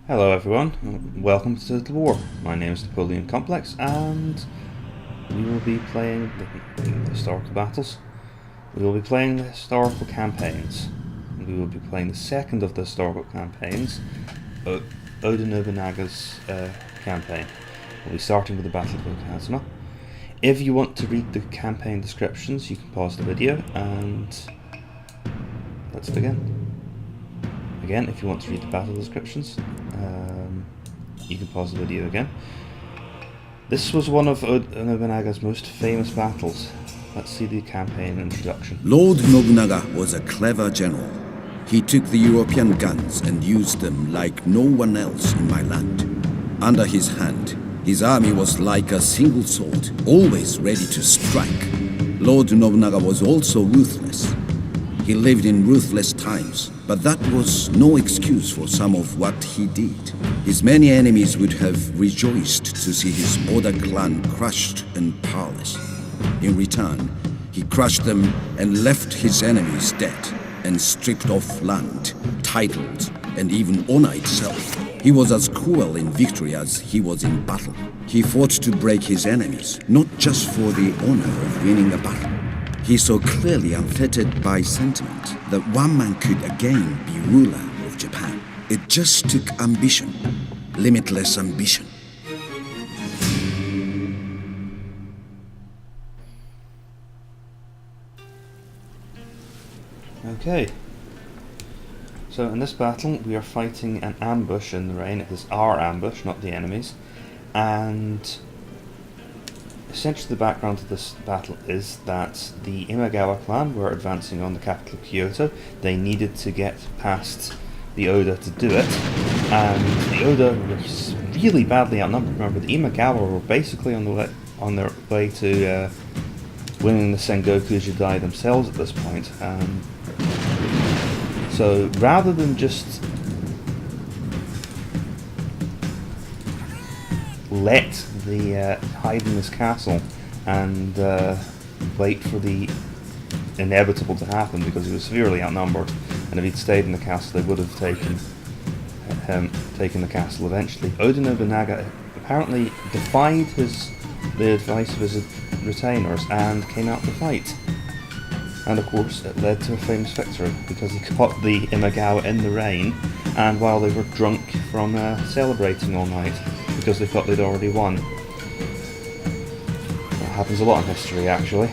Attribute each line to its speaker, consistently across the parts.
Speaker 1: Hello everyone, welcome to Total War. My name is Napoleon Complex and we will be playing the historical battles. We will be playing the historical campaigns. We will be playing the second of the historical campaigns, Oda Nobunaga's campaign. We'll be starting with the Battle of Okehazema. If you want to read the campaign descriptions, you can pause the video and let's begin. Again, if you want to read the battle descriptions, you can pause the video again. This was one of Oda Nobunaga's most famous battles. Let's see the campaign introduction.
Speaker 2: Lord Nobunaga was a clever general. He took the European guns and used them like no one else in my land. Under his hand, his army was like a single sword, always ready to strike. Lord Nobunaga was also ruthless. He lived in ruthless times, but that was no excuse for some of what he did. His many enemies would have rejoiced to see his Oda clan crushed and powerless. In return, he crushed them and left his enemies dead and stripped off land, titles, and even honor itself. He was as cruel in victory as he was in battle. He fought to break his enemies, not just for the honor of winning a battle. He saw clearly, unfettered by sentiment, that one man could again be ruler of Japan. It just took ambition, limitless ambition.
Speaker 1: Okay. So in this battle we are fighting an ambush in the rain. It is our ambush, not the enemy's. And essentially the background to this battle is that the Imagawa clan were advancing on the capital Kyoto. They needed to get past the Oda to do it, and the Oda were really badly outnumbered. Remember, the Imagawa were basically on their way to winning the Sengoku Jidai themselves at this point. So rather than just let the hide in this castle and wait for the inevitable to happen, because he was severely outnumbered, and if he'd stayed in the castle they would have taken the castle eventually. Oda Nobunaga apparently defied the advice of his retainers and came out to fight, and of course it led to a famous victory because he caught the Imagawa in the rain and while they were drunk from celebrating all night because they thought they'd already won. That happens a lot in history, actually.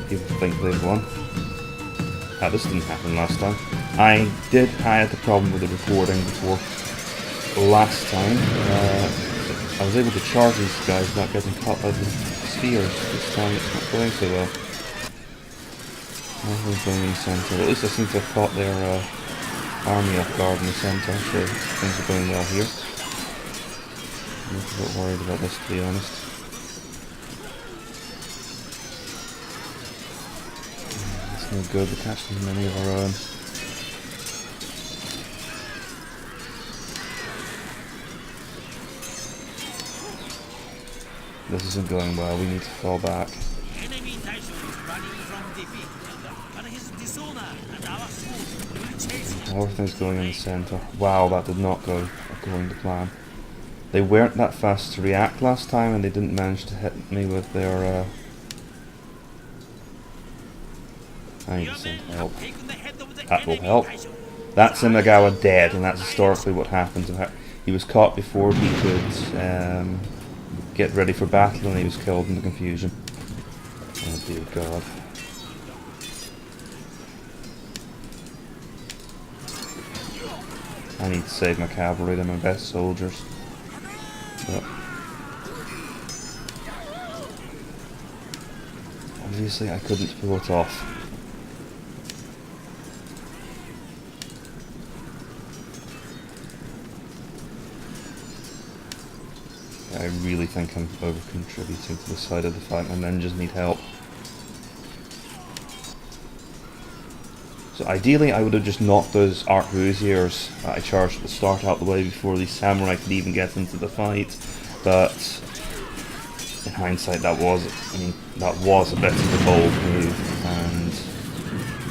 Speaker 1: People think they've won. This didn't happen last time. I had the problem with the recording before last time. I was able to charge these guys without getting caught by the spheres. This time it's not going so well. Everyone's going in the centre. At least I seem to have caught their army off guard in the centre, so things are going well here. I'm a bit worried about this, to be honest. It's no good, we're catching many of our own. This isn't going well, we need to fall back. Everything's going in the centre. Wow, that did not go according to plan. They weren't that fast to react last time, and they didn't manage to hit me with their I need to send help. That will help. That's Imagawa dead, and that's historically what happened to her. He was caught before he could get ready for battle, and he was killed in the confusion. Oh dear God. I need to save my cavalry, they're my best soldiers. But obviously I couldn't pull it off. I really think I'm over-contributing to the side of the fight. My men just need help. So ideally I would have just knocked those arquebusiers I charged at the start out the way before these samurai could even get into the fight, but in hindsight that was a bit of a bold move, and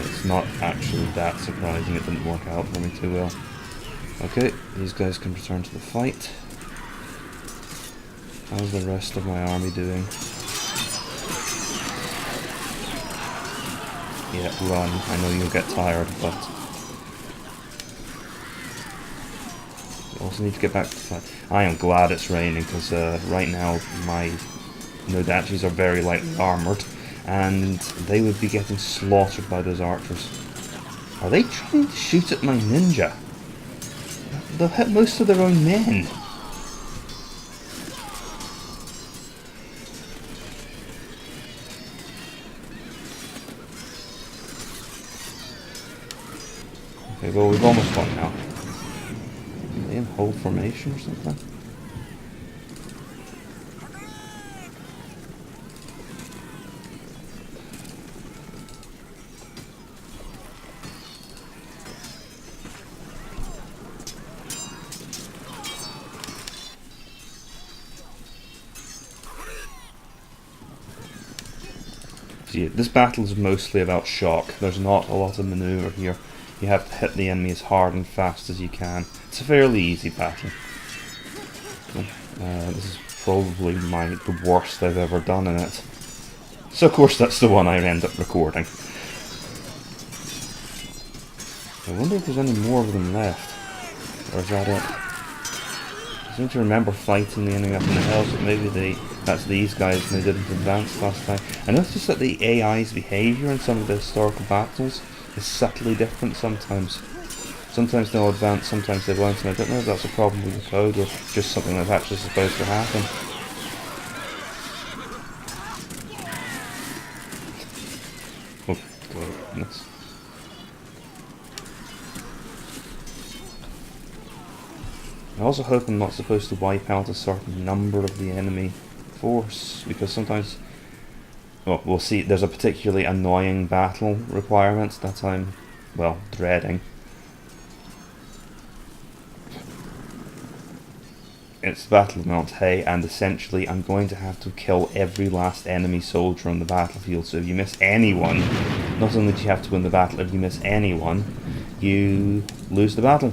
Speaker 1: it's not actually that surprising it didn't work out for me too well. Okay, these guys can return to the fight. How's the rest of my army doing? Yeah, run. I know you'll get tired, but you also need to get back to the fight. I am glad it's raining, because right now my Nodachis are very lightly armoured, and they would be getting slaughtered by those archers. Are they trying to shoot at my ninja? They'll hit most of their own men. Okay, well, we've almost won now. Are they in hold formation or something? See, this battle is mostly about shock. There's not a lot of manoeuvre here. You have to hit the enemy as hard and fast as you can. It's a fairly easy battle. This is probably the worst I've ever done in it. So of course that's the one I end up recording. I wonder if there's any more of them left. Or is that it? I seem to remember fighting the enemy up in the hills, but maybe that's these guys and they didn't advance last time. I noticed that the AI's behaviour in some of the historical battles is subtly different sometimes. Sometimes they'll advance, sometimes they won't, and I don't know if that's a problem with the code or just something that's actually supposed to happen. Oh, goodness. I also hope I'm not supposed to wipe out a certain number of the enemy force, because sometimes, well, we'll see, there's a particularly annoying battle requirement that I'm, well, dreading. It's the Battle of Mount Hay, and essentially I'm going to have to kill every last enemy soldier on the battlefield, so if you miss anyone, not only do you have to win the battle, if you miss anyone, you lose the battle.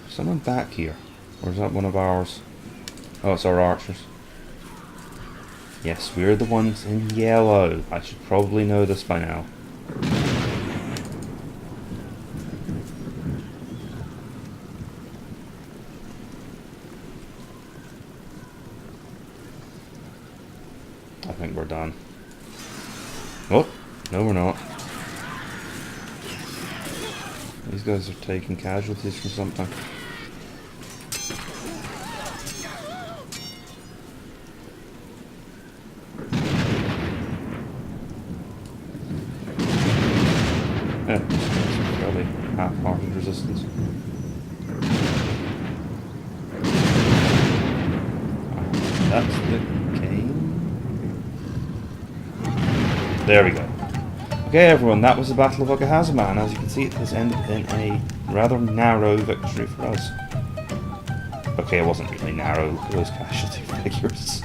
Speaker 1: Someone back here, or is that one of ours? Oh, it's our archers. Yes, we're the ones in yellow. I should probably know this by now. I think we're done. Oh, no we're not. These guys are taking casualties from something. Yeah, it's fairly half-hearted resistance. That's the game. There we go. Okay everyone, that was the Battle of Okehazema, and as you can see it has ended in a rather narrow victory for us. Okay, it wasn't really narrow, look at those casualty figures.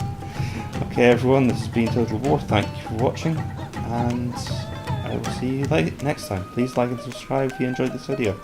Speaker 1: Okay everyone, this has been Total War, thank you for watching, and I will see you next time. Please like and subscribe if you enjoyed this video.